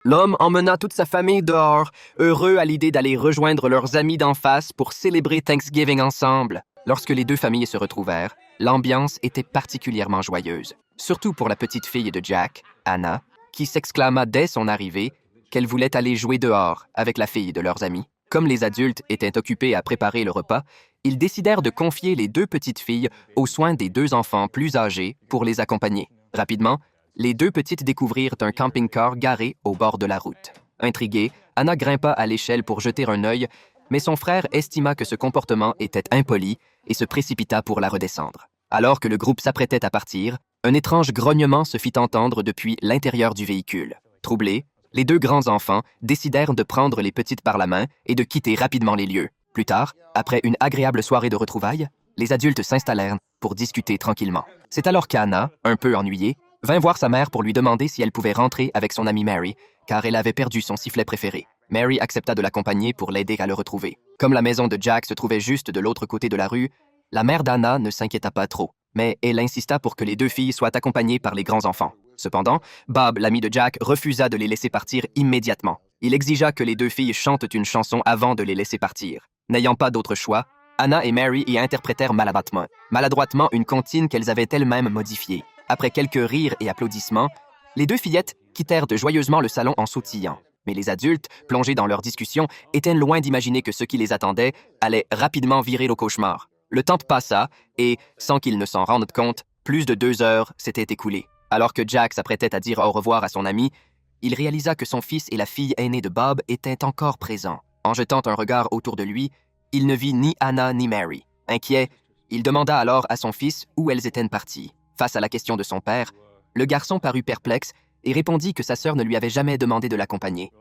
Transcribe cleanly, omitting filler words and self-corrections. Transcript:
L'homme emmena toute sa famille dehors, heureux à l'idée d'aller rejoindre leurs amis d'en face pour célébrer Thanksgiving ensemble. Lorsque les deux familles se retrouvèrent, l'ambiance était particulièrement joyeuse, surtout pour la petite fille de Jack, Anna, qui s'exclama dès son arrivée qu'elle voulait aller jouer dehors avec la fille de leurs amis. Comme les adultes étaient occupés à préparer le repas, ils décidèrent de confier les deux petites filles aux soins des deux enfants plus âgés pour les accompagner. Rapidement, les deux petites découvrirent un camping-car garé au bord de la route. Intriguée, Anna grimpa à l'échelle pour jeter un œil, mais son frère estima que ce comportement était impoli et se précipita pour la redescendre. Alors que le groupe s'apprêtait à partir, un étrange grognement se fit entendre depuis l'intérieur du véhicule. Troublés, les deux grands enfants décidèrent de prendre les petites par la main et de quitter rapidement les lieux. Plus tard, après une agréable soirée de retrouvailles, les adultes s'installèrent pour discuter tranquillement. C'est alors qu'Anna, un peu ennuyée, vint voir sa mère pour lui demander si elle pouvait rentrer avec son amie Mary, car elle avait perdu son sifflet préféré. Mary accepta de l'accompagner pour l'aider à le retrouver. Comme la maison de Jack se trouvait juste de l'autre côté de la rue, la mère d'Anna ne s'inquiéta pas trop, mais elle insista pour que les deux filles soient accompagnées par les grands enfants. Cependant, Bob, l'ami de Jack, refusa de les laisser partir immédiatement. Il exigea que les deux filles chantent une chanson avant de les laisser partir. N'ayant pas d'autre choix, Anna et Mary y interprétèrent maladroitement une comptine qu'elles avaient elles-mêmes modifiée. Après quelques rires et applaudissements, les deux fillettes quittèrent joyeusement le salon en sautillant. Mais les adultes, plongés dans leur discussion, étaient loin d'imaginer que ce qui les attendait allait rapidement virer au cauchemar. Le temps passa et, sans qu'ils ne s'en rendent compte, plus de 2 heures s'étaient écoulées. Alors que Jack s'apprêtait à dire au revoir à son ami, il réalisa que son fils et la fille aînée de Bob étaient encore présents. En jetant un regard autour de lui, il ne vit ni Anna ni Mary. Inquiet, il demanda alors à son fils où elles étaient parties. Face à la question de son père, le garçon parut perplexe et répondit que sa sœur ne lui avait jamais demandé de l'accompagner.